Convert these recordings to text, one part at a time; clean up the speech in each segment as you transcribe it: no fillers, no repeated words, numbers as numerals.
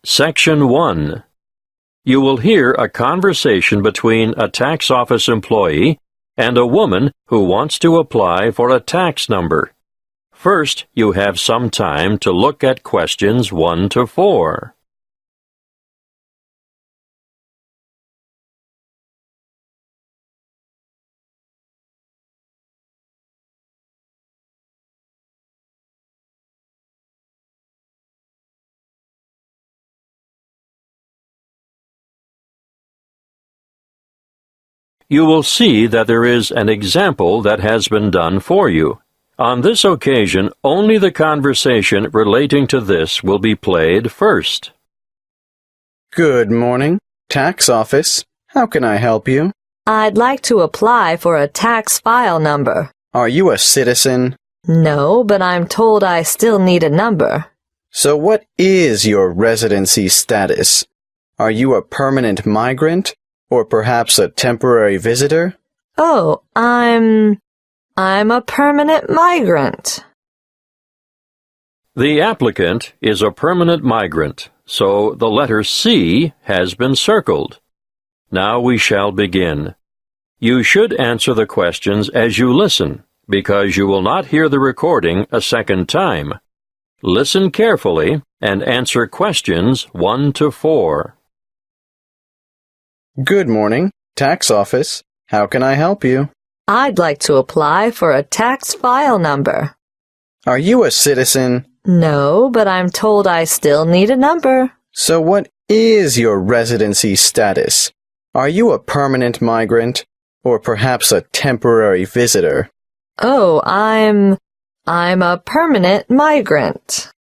Section 1. You will hear a conversation between a tax office employee and a woman who wants to apply for a tax number. First, you have some time to look at questions 1 to 4. You will see that there is an example that has been done for you. On this occasion, only the conversation relating to this will be played first. Good morning, tax office. How can I help you? I'd like to apply for a tax file number. Are you a citizen? No, but I'm told I still need a number. So what is your residency status? Are you a permanent migrant? Or perhaps a temporary visitor? Oh, I'm a permanent migrant. The applicant is a permanent migrant, so the letter C has been circled. Now we shall begin. You should answer the questions as you listen, because you will not hear the recording a second time. Listen carefully and answer questions 1 to 4. Good morning, tax office. How can I help you? I'd like to apply for a tax file number. Are you a citizen? No, but I'm told I still need a number. So what is your residency status? Are you a permanent migrant? Or perhaps a temporary visitor? Oh, I'm a permanent migrant.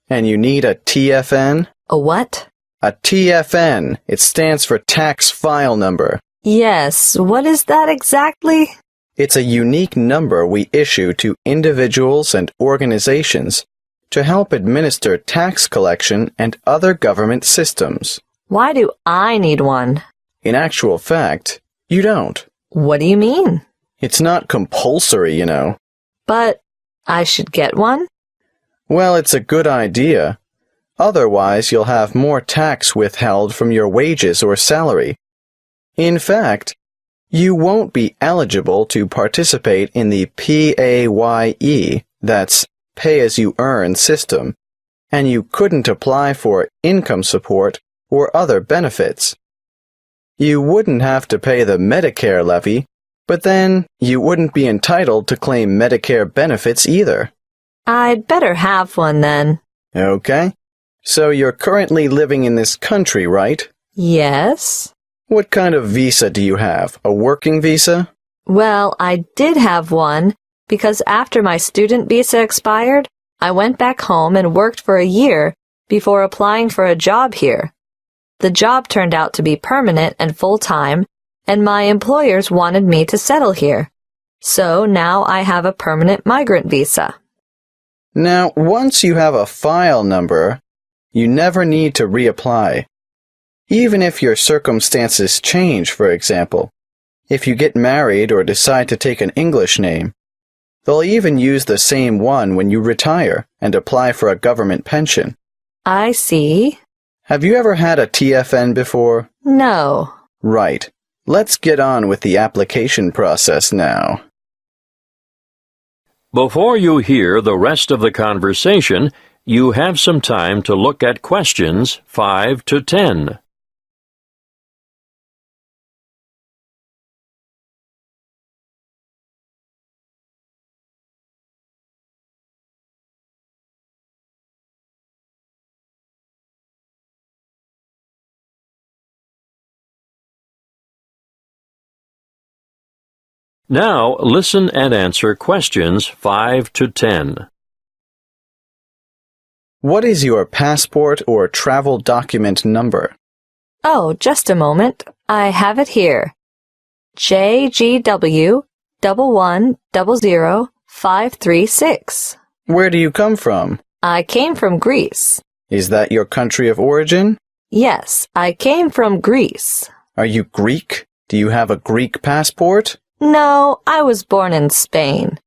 And you need a TFN? A what? A TFN. It stands for tax file number. Yes, what is that exactly? It's a unique number we issue to individuals and organizations to help administer tax collection and other government systems. Why do I need one? In actual fact, you don't. What do you mean? It's not compulsory, you know. But I should get one? Well, it's a good idea. Otherwise, you'll have more tax withheld from your wages or salary. In fact, you won't be eligible to participate in the PAYE, that's pay-as-you-earn system, and you couldn't apply for income support or other benefits. You wouldn't have to pay the Medicare levy, but then you wouldn't be entitled to claim Medicare benefits either. I'd better have one then. Okay. So you're currently living in this country, right? Yes. What kind of visa do you have? A working visa? Well, I did have one because after my student visa expired, I went back home and worked for a year before applying for a job here. The job turned out to be permanent and full-time, and my employers wanted me to settle here. So now I have a permanent migrant visa. Now, once you have a file number, you never need to reapply. Even if your circumstances change, for example, if you get married or decide to take an English name, they'll even use the same one when you retire and apply for a government pension. I see. Have you ever had a TFN before? No. Right. Let's get on with the application process now. Before you hear the rest of the conversation, you have some time to look at questions 5 to 10. Now listen and answer questions 5 to 10. What is your passport or travel document number? Oh, just a moment. I have it here. JGW 1100536. Where do you come from? I came from Greece. Is that your country of origin? Yes, I came from Greece. Are you Greek? Do you have a Greek passport? No, I was born in Spain.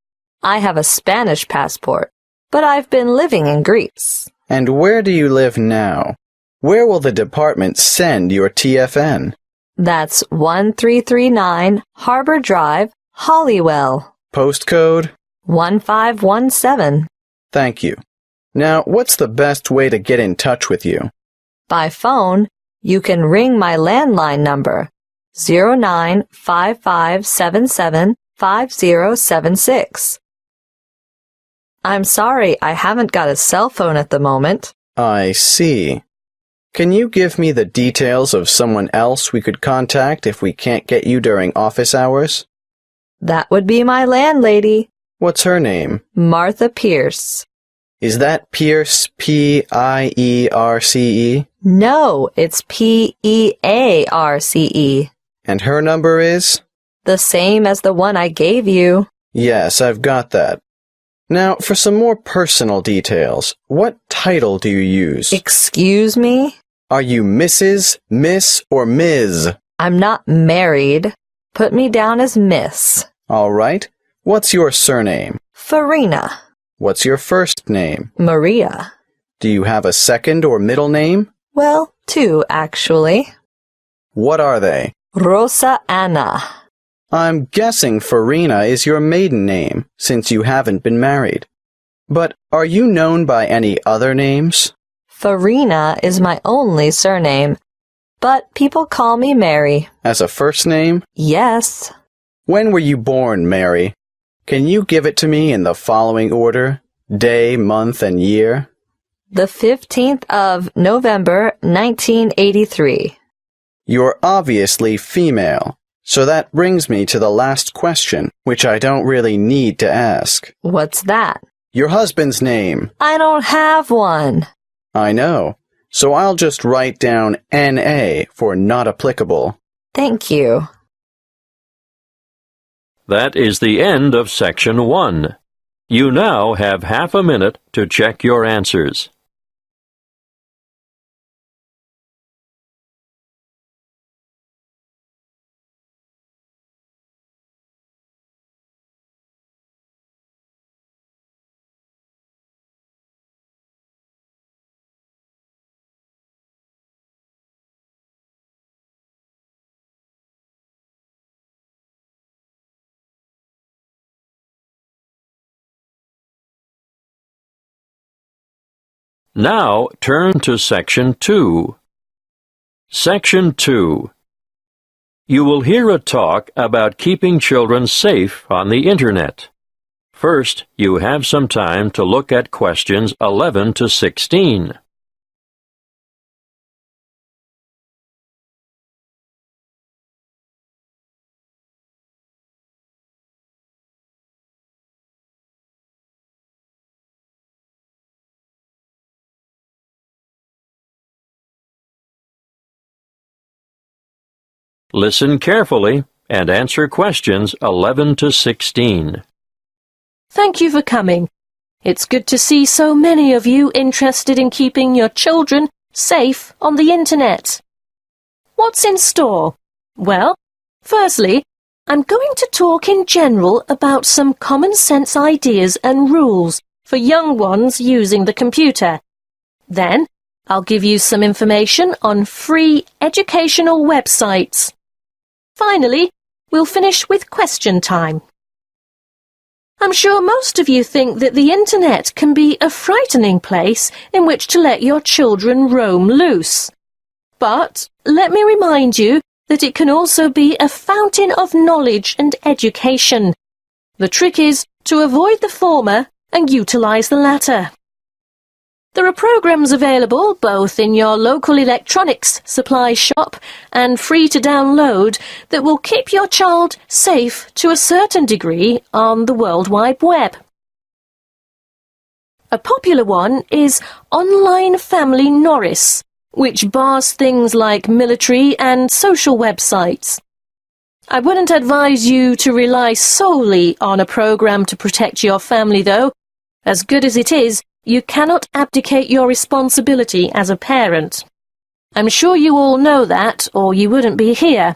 I have a Spanish passport, but I've been living in Greece. And where do you live now? Where will the department send your TFN? That's 1339 Harbor Drive, Hollywell. Postcode? 1517. Thank you. Now, what's the best way to get in touch with you? By phone, you can ring my landline number, 0955775076. I'm sorry, I haven't got a cell phone at the moment. I see. Can you give me the details of someone else we could contact if we can't get you during office hours? That would be my landlady, What's her name? Martha Pierce. Is that Pierce, P-I-E-R-C-E? No, it's P-E-A-R-C-E. And her number is? The same as the one I gave you. Yes, I've got that. Now, for some more personal details, what title do you use? Excuse me? Are you Mrs., Miss, or Ms.? I'm not married. Put me down as Miss. All right. What's your surname? Farina. What's your first name? Maria. Do you have a second or middle name? Well, two, actually. What are they? Rosa Anna. I'm guessing Farina is your maiden name, since you haven't been married. But are you known by any other names? Farina is my only surname, but people call me Mary. As a first name? Yes. When were you born, Mary? Can you give it to me in the following order? Day, month, and year? The 15th of November, 1983. You're obviously female, so that brings me to the last question, which I don't really need to ask. What's that? Your husband's name. I don't have one. I know, so I'll just write down N.A. for not applicable. Thank you. That is the end of Section 1. You now have half a minute to check your answers. Now turn to Section 2. Section 2. You will hear a talk about keeping children safe on the Internet. First, you have some time to look at questions 11 to 16. Listen carefully and answer questions 11 to 16. Thank you for coming. It's good to see so many of you interested in keeping your children safe on the Internet. What's in store? Well, firstly, I'm going to talk in general about some common sense ideas and rules for young ones using the computer. Then, I'll give you some information on free educational websites. Finally, we'll finish with question time. I'm sure most of you think that the Internet can be a frightening place in which to let your children roam loose. But let me remind you that it can also be a fountain of knowledge and education. The trick is to avoid the former and utilize the latter. There are programs available both in your local electronics supply shop and free to download that will keep your child safe to a certain degree on the World Wide Web. A popular one is Online Family Norris, which bars things like military and social websites. I wouldn't advise you to rely solely on a program to protect your family, though. As good as it is, you cannot abdicate your responsibility as a parent. I'm sure you all know that, or you wouldn't be here.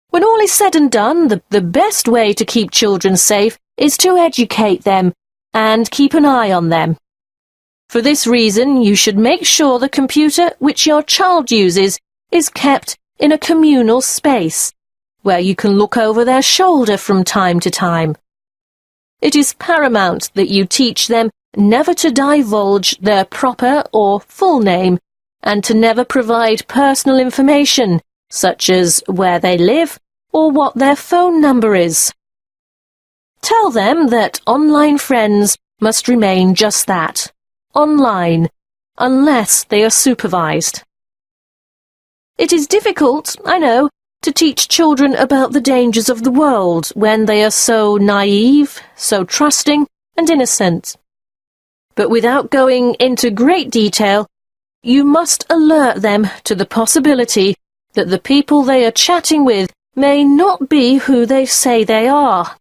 When all is said and done, the best way to keep children safe is to educate them and keep an eye on them. For this reason, you should make sure the computer which your child uses is kept in a communal space, where you can look over their shoulder from time to time. It is paramount that you teach them never to divulge their proper or full name, and to never provide personal information, such as where they live or what their phone number is. Tell them that online friends must remain just that, online, unless they are supervised. It is difficult, I know, to teach children about the dangers of the world when they are so naive, so trusting and innocent. But without going into great detail, you must alert them to the possibility that the people they are chatting with may not be who they say they are.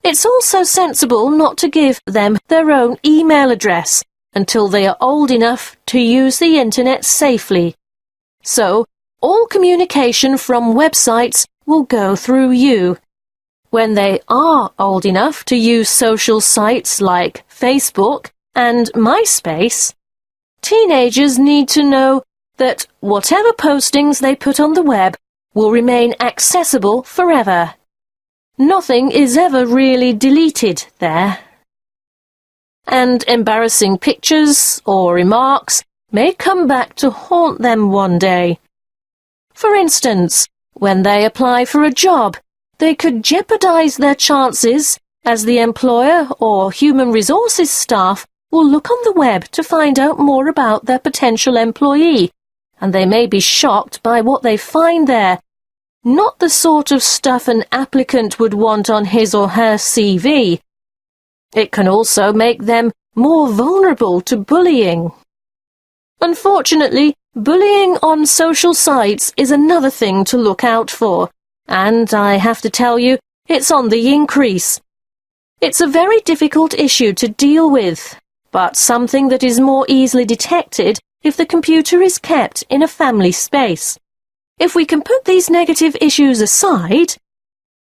It's also sensible not to give them their own email address until they are old enough to use the internet safely. So, all communication from websites will go through you. When they are old enough to use social sites like Facebook and MySpace, teenagers need to know that whatever postings they put on the web will remain accessible forever. Nothing is ever really deleted there. And embarrassing pictures or remarks may come back to haunt them one day. For instance, when they apply for a job, they could jeopardize their chances, as the employer or human resources staff will look on the web to find out more about their potential employee, and they may be shocked by what they find there. Not the sort of stuff an applicant would want on his or her CV. It can also make them more vulnerable to bullying. Unfortunately, bullying on social sites is another thing to look out for, and I have to tell you, it's on the increase. It's a very difficult issue to deal with, but something that is more easily detected if the computer is kept in a family space. If we can put these negative issues aside,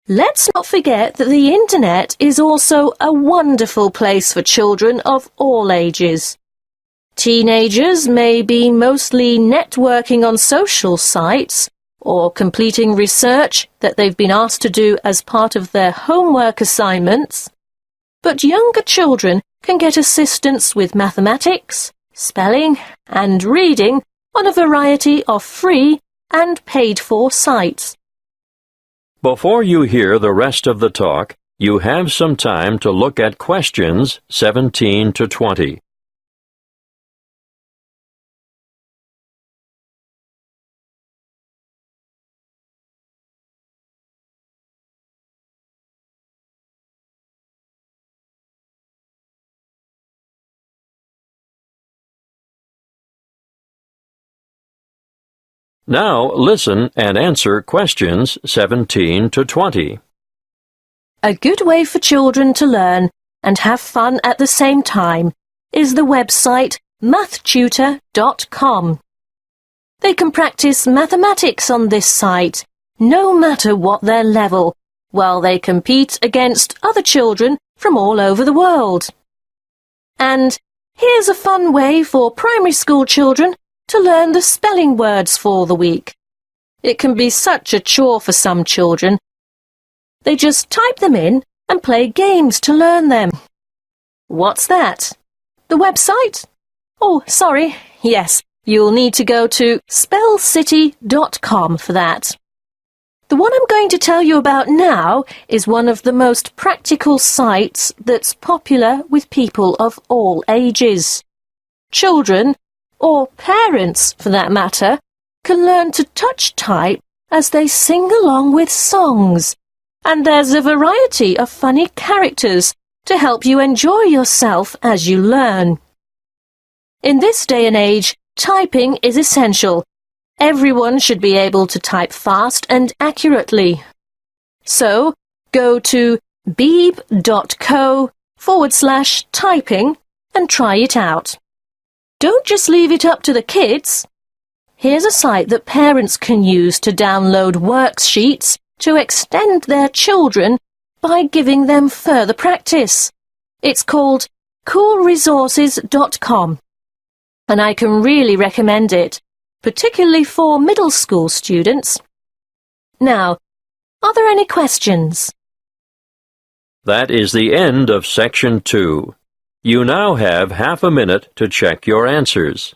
let's not forget that the internet is also a wonderful place for children of all ages. Teenagers may be mostly networking on social sites or completing research that they've been asked to do as part of their homework assignments, but younger children can get assistance with mathematics, spelling, and reading on a variety of free and paid-for sites. Before you hear the rest of the talk, you have some time to look at questions 17 to 20. Now listen and answer questions 17 to 20. A good way for children to learn and have fun at the same time is the website mathtutor.com. They can practice mathematics on this site, no matter what their level, while they compete against other children from all over the world. And here's a fun way for primary school children to learn the spelling words for the week. It can be such a chore for some children. They just type them in and play games to learn them. What's that? The website? Oh, sorry. Yes, you'll need to go to spellcity.com for that. The one I'm going to tell you about now is one of the most practical sites that's popular with people of all ages. Children, or parents for that matter, can learn to touch type as they sing along with songs. And there's a variety of funny characters to help you enjoy yourself as you learn. In this day and age, typing is essential. Everyone should be able to type fast and accurately. So, go to beeb.co/typing and try it out. Don't just leave it up to the kids. Here's a site that parents can use to download worksheets to extend their children by giving them further practice. It's called coolresources.com, and I can really recommend it, particularly for middle school students. Now, are there any questions? That is the end of Section 2. You now have half a minute to check your answers.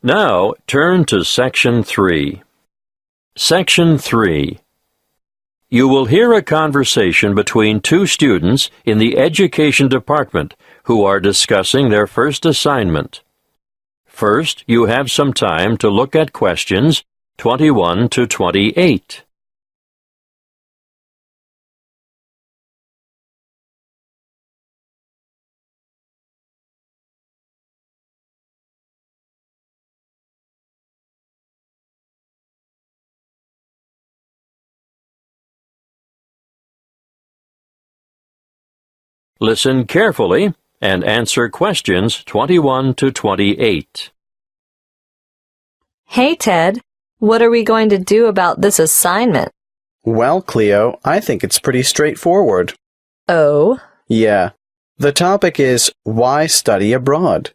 Now, turn to Section 3. Section 3. You will hear a conversation between two students in the Education Department who are discussing their first assignment. First, you have some time to look at questions 21 to 28. Listen carefully and answer questions 21 to 28. Hey, Ted, what are we going to do about this assignment? Well, Cleo, I think it's pretty straightforward. Oh? Yeah. The topic is why study abroad?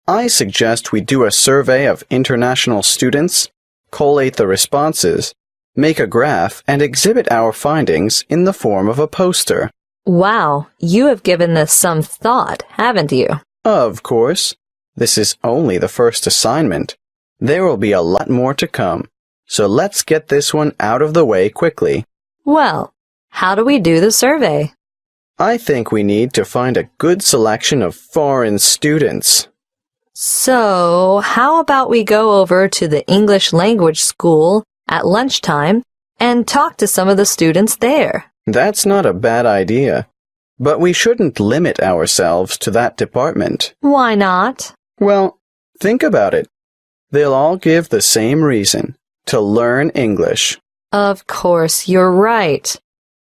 I suggest we do a survey of international students, collate the responses, make a graph, and exhibit our findings in the form of a poster. Wow, you have given this some thought, haven't you? Of course. This is only the first assignment. There will be a lot more to come. So let's get this one out of the way quickly. Well, how do we do the survey? I think we need to find a good selection of foreign students. So, how about we go over to the English language school at lunchtime and talk to some of the students there? That's not a bad idea. But we shouldn't limit ourselves to that department. Why not? Well, think about it. They'll all give the same reason, to learn English. Of course, you're right.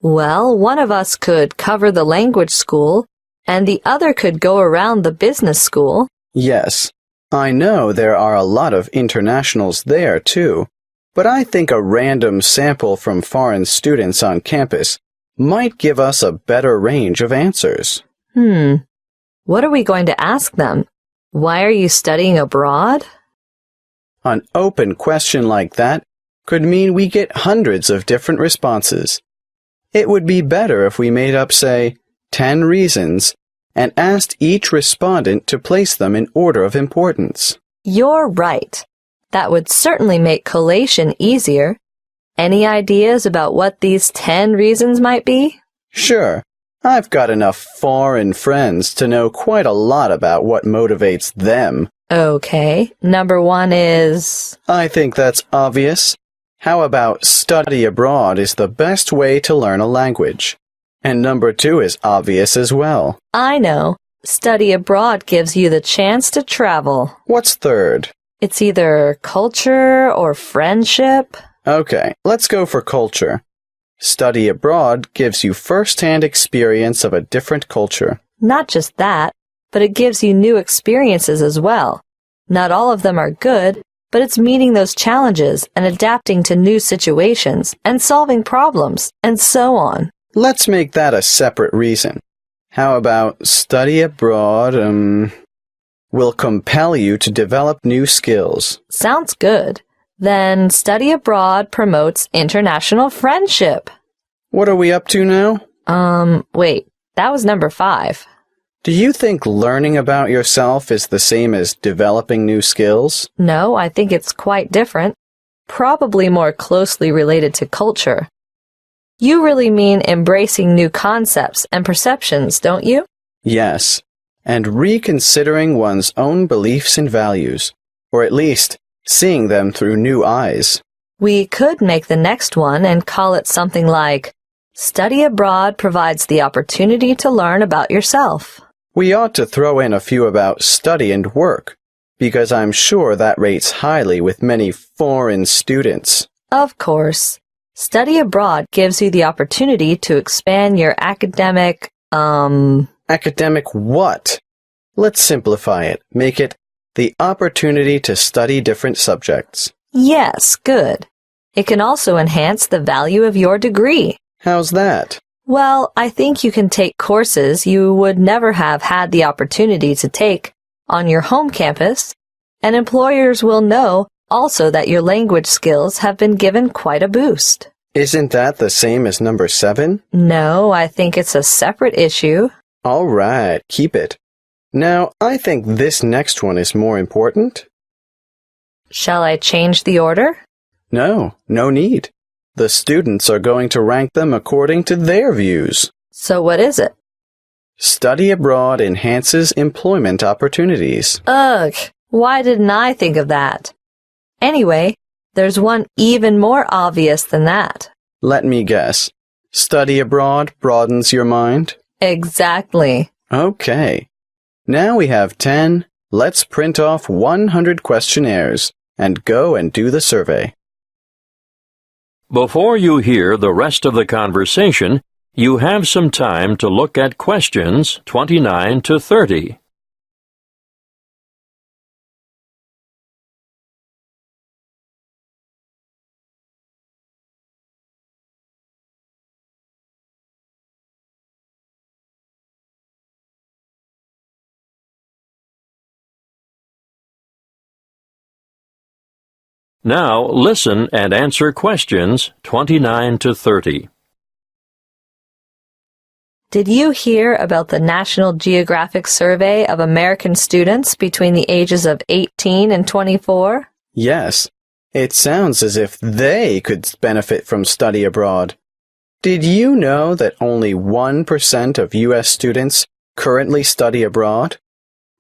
Well, one of us could cover the language school, and the other could go around the business school. Yes, I know there are a lot of internationals there, too. But I think a random sample from foreign students on campus might give us a better range of answers. What are we going to ask them? Why are you studying abroad? An open question like that could mean we get hundreds of different responses. It would be better if we made up, say, 10 reasons and asked each respondent to place them in order of importance. You're right. That would certainly make collation easier. Any ideas about what these 10 reasons might be? Sure. I've got enough foreign friends to know quite a lot about what motivates them. Okay. Number 1 is... I think that's obvious. How about study abroad is the best way to learn a language? And number 2 is obvious as well. I know. Study abroad gives you the chance to travel. What's third? It's either culture or friendship. Okay, let's go for culture. Study abroad gives you first-hand experience of a different culture. Not just that, but it gives you new experiences as well. Not all of them are good, but it's meeting those challenges and adapting to new situations and solving problems and so on. Let's make that a separate reason. How about study abroad, will compel you to develop new skills? Sounds good. Then study abroad promotes international friendship. What are we up to now? Wait, that was number 5. Do you think learning about yourself is the same as developing new skills? No, I think it's quite different. Probably more closely related to culture. You really mean embracing new concepts and perceptions, don't you? Yes, and reconsidering one's own beliefs and values, or at least seeing them through new eyes. We could make the next one and call it something like, Study abroad provides the opportunity to learn about yourself. We ought to throw in a few about study and work, because I'm sure that rates highly with many foreign students. Of course. Study abroad gives you the opportunity to expand your academic, Academic what? Let's simplify it. Make it the opportunity to study different subjects. Yes, good. It can also enhance the value of your degree. How's that? Well, I think you can take courses you would never have had the opportunity to take on your home campus, and employers will know also that your language skills have been given quite a boost. Isn't that the same as number 7? No, I think it's a separate issue. All right, keep it. Now, I think this next one is more important. Shall I change the order? No need. The students are going to rank them according to their views. So what is it? Study abroad enhances employment opportunities. Ugh, why didn't I think of that? Anyway, there's one even more obvious than that. Let me guess. Study abroad broadens your mind? Exactly. Okay. Now we have 10. Let's print off 100 questionnaires and go and do the survey. Before you hear the rest of the conversation, you have some time to look at questions 29 to 30. Now listen and answer questions 29 to 30. Did you hear about the National Geographic Survey of American students between the ages of 18 and 24? Yes. It sounds as if they could benefit from study abroad. Did you know that only 1% of U.S. students currently study abroad?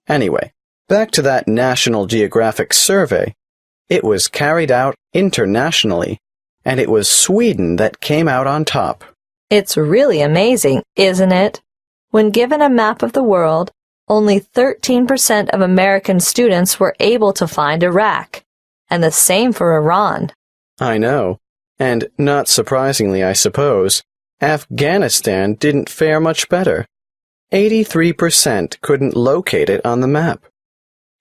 Anyway, back to that National Geographic Survey. It was carried out internationally, and it was Sweden that came out on top. It's really amazing, isn't it? When given a map of the world, only 13% of American students were able to find Iraq, and the same for Iran. I know. And not surprisingly, I suppose, Afghanistan didn't fare much better. 83% couldn't locate it on the map.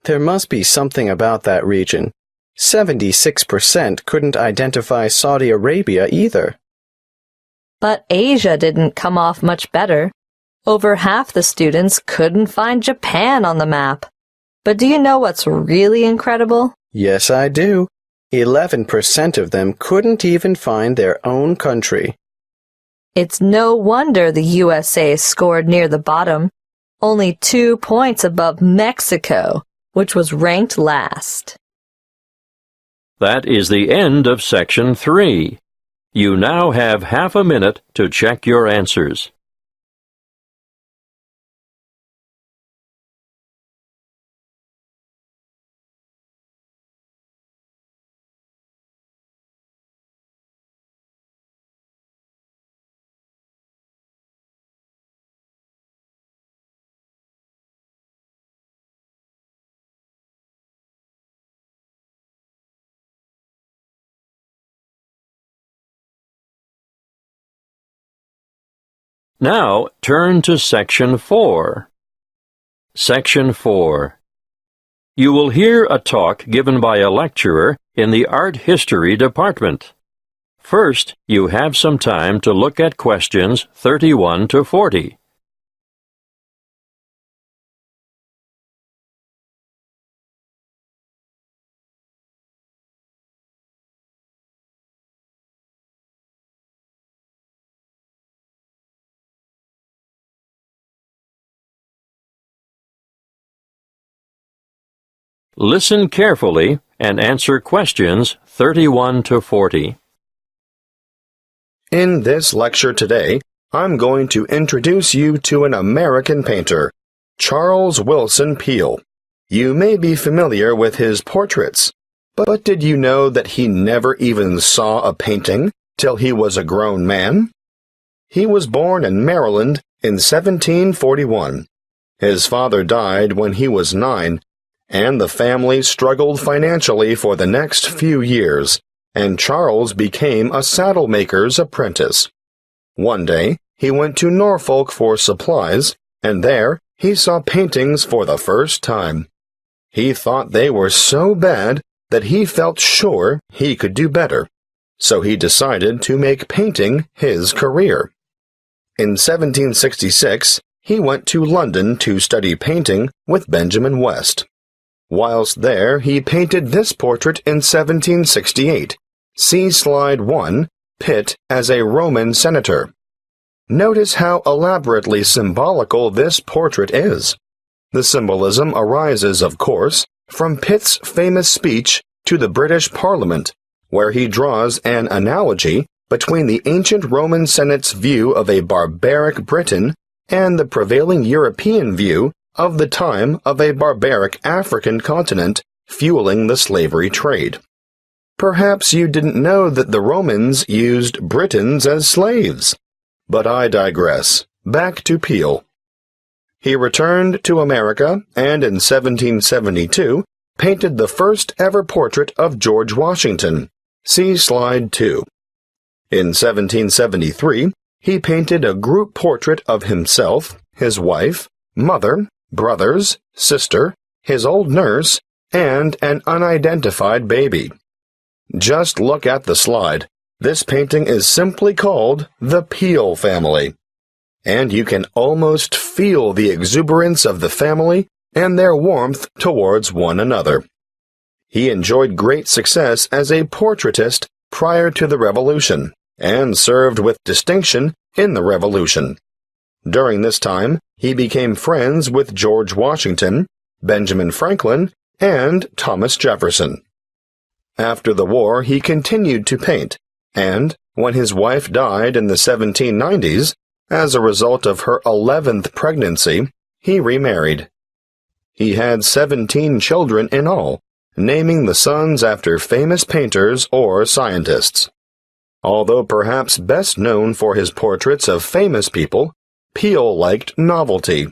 There must be something about that region. 76% couldn't identify Saudi Arabia either. But Asia didn't come off much better. Over half the students couldn't find Japan on the map. But do you know what's really incredible? Yes, I do. 11% of them couldn't even find their own country. It's no wonder the USA scored near the bottom, only 2 points above Mexico, which was ranked last. That is the end of Section 3. You now have half a minute to check your answers. Now turn to Section 4. Section 4. You will hear a talk given by a lecturer in the Art History Department. First, you have some time to look at questions 31 to 40. Listen carefully and answer questions 31 to 40. In this lecture today, I'm going to introduce you to an American painter, Charles Willson Peale. You may be familiar with his portraits, but did you know that he never even saw a painting till he was a grown man? He was born in Maryland in 1741. His father died when he was 9, and the family struggled financially for the next few years, and Charles became a saddle maker's apprentice. One day, he went to Norfolk for supplies, and there he saw paintings for the first time. He thought they were so bad that he felt sure he could do better, so he decided to make painting his career. In 1766, he went to London to study painting with Benjamin West. Whilst there, he painted this portrait in 1768. See Slide 1, Pitt as a Roman senator. Notice how elaborately symbolical this portrait is. The symbolism arises, of course, from Pitt's famous speech to the British Parliament, where he draws an analogy between the ancient Roman Senate's view of a barbaric Britain and the prevailing European view of the time of a barbaric African continent fueling the slavery trade. Perhaps you didn't know that the Romans used Britons as slaves. But I digress. Back to Peale. He returned to America and in 1772 painted the first ever portrait of George Washington. See Slide 2. In 1773, he painted a group portrait of himself, his wife, mother, brothers, sister, his old nurse, and an unidentified baby. Just look at the slide. This painting is simply called the Peale family. And you can almost feel the exuberance of the family and their warmth towards one another. He enjoyed great success as a portraitist prior to the Revolution, and served with distinction in the Revolution. During this time, he became friends with George Washington, Benjamin Franklin, and Thomas Jefferson. After the war, he continued to paint, and, when his wife died in the 1790s, as a result of her 11th pregnancy, he remarried. He had 17 children in all, naming the sons after famous painters or scientists. Although perhaps best known for his portraits of famous people, Peale liked novelty.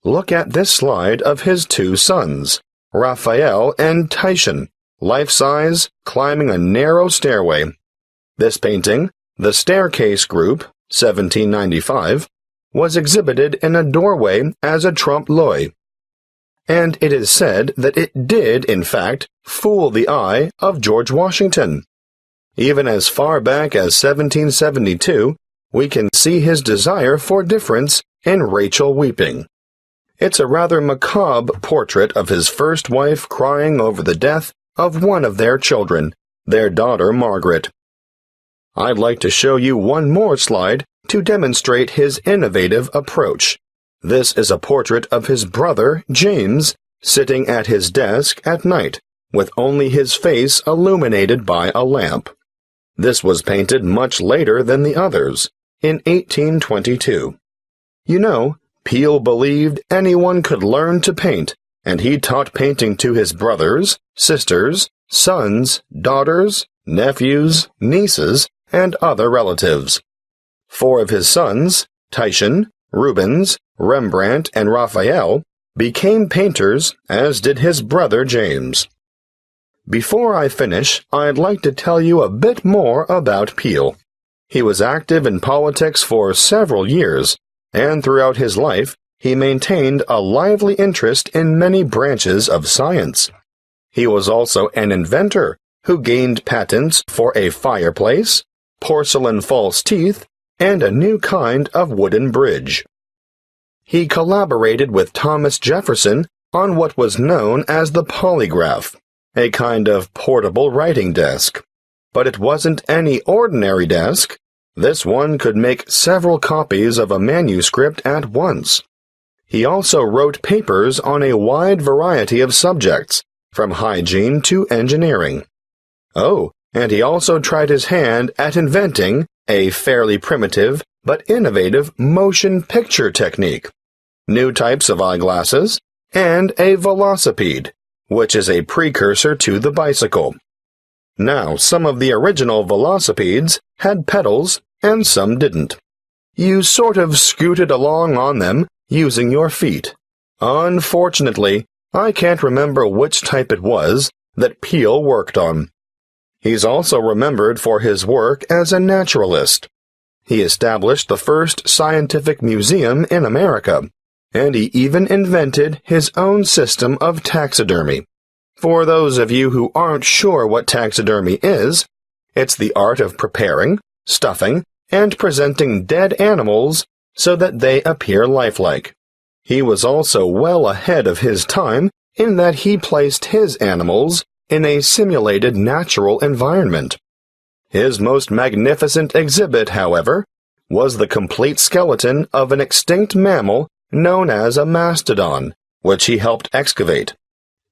Look at this slide of his two sons, Raphael and Titian, life-size, climbing a narrow stairway. This painting, The Staircase Group, 1795, was exhibited in a doorway as a trompe-l'oeil. And it is said that it did, in fact, fool the eye of George Washington. Even as far back as 1772, we can see his desire for difference in Rachel weeping. It's a rather macabre portrait of his first wife crying over the death of one of their children, their daughter Margaret. I'd like to show you one more slide to demonstrate his innovative approach. This is a portrait of his brother, James, sitting at his desk at night, with only his face illuminated by a lamp. This was painted much later than the others, in 1822. You know, Peale believed anyone could learn to paint, and he taught painting to his brothers, sisters, sons, daughters, nephews, nieces, and other relatives. 4 of his sons, Titian, Rubens, Rembrandt, and Raphael, became painters, as did his brother James. Before I finish, I'd like to tell you a bit more about Peale. He was active in politics for several years, and throughout his life, he maintained a lively interest in many branches of science. He was also an inventor who gained patents for a fireplace, porcelain false teeth, and a new kind of wooden bridge. He collaborated with Thomas Jefferson on what was known as the polygraph, a kind of portable writing desk. But it wasn't any ordinary desk. This one could make several copies of a manuscript at once. He also wrote papers on a wide variety of subjects, from hygiene to engineering. Oh, and he also tried his hand at inventing a fairly primitive but innovative motion picture technique, new types of eyeglasses, and a velocipede, which is a precursor to the bicycle. Now, some of the original velocipedes had pedals and some didn't. You sort of scooted along on them using your feet, Unfortunately, I can't remember which type it was that Peale worked on. He's also remembered for his work as a naturalist. He established the first scientific museum in America, and he even invented his own system of taxidermy. For those of you who aren't sure what taxidermy is, it's the art of preparing, stuffing, and presenting dead animals so that they appear lifelike. He was also well ahead of his time in that he placed his animals in a simulated natural environment. His most magnificent exhibit, however, was the complete skeleton of an extinct mammal known as a mastodon, which he helped excavate.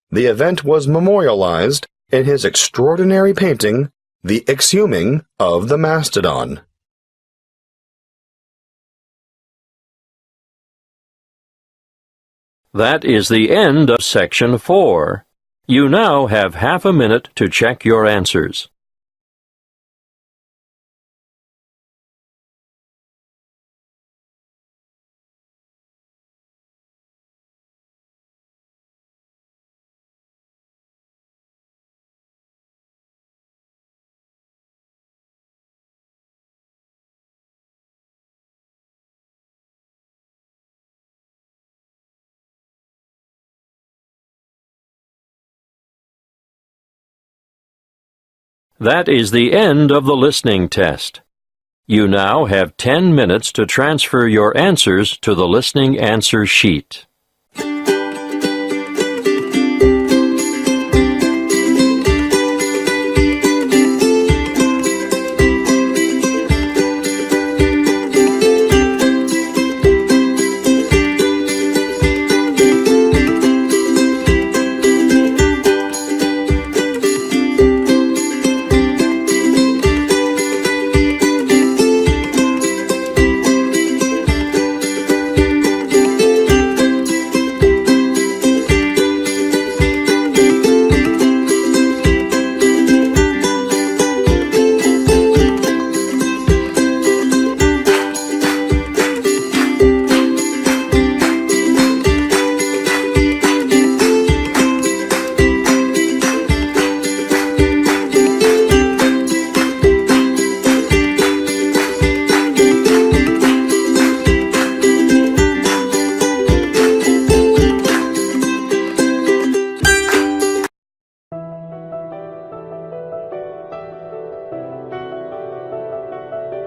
The event was memorialized in his extraordinary painting, The Exhuming of the Mastodon. That is the end of Section 4. You now have half a minute to check your answers. That is the end of the listening test. You now have 10 minutes to transfer your answers to the listening answer sheet.